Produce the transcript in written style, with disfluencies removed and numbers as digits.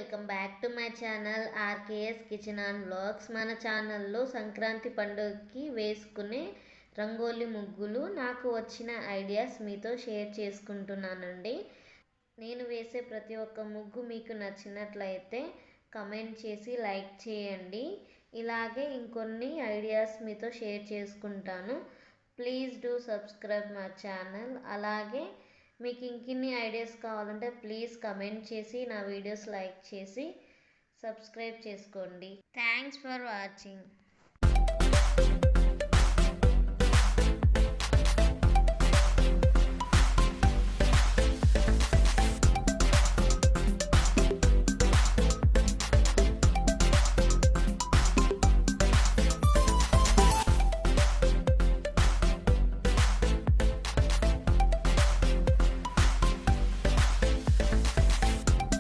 Welcome back to my channel RKS kitchen and vlogs. మన ఛానల్లో సంక్రాంతి పండుగకి వేసుకునే రంగోలీ ముగ్గులు నాకు వచ్చిన ఐడియాస్ మీతో షేర్ చేసుకుంటున్నానండి. నేను వేసే ప్రతి ఒక్క ముగ్గు మీకు నచ్చినట్లయితే కమెంట్ చేసి లైక్ చేయండి. ఇలాగే ఇంకొన్ని ఐడియాస్ మీతో షేర్ చేసుకుంటాను. Please do subscribe my channel. అలాగే మీకు ఇంకిన్ని ఐడియాస్ కావాలంటే ప్లీజ్ కమెంట్ చేసి నా వీడియోస్ లైక్ చేసి సబ్స్క్రైబ్ చేసుకోండి. Thanks for watching.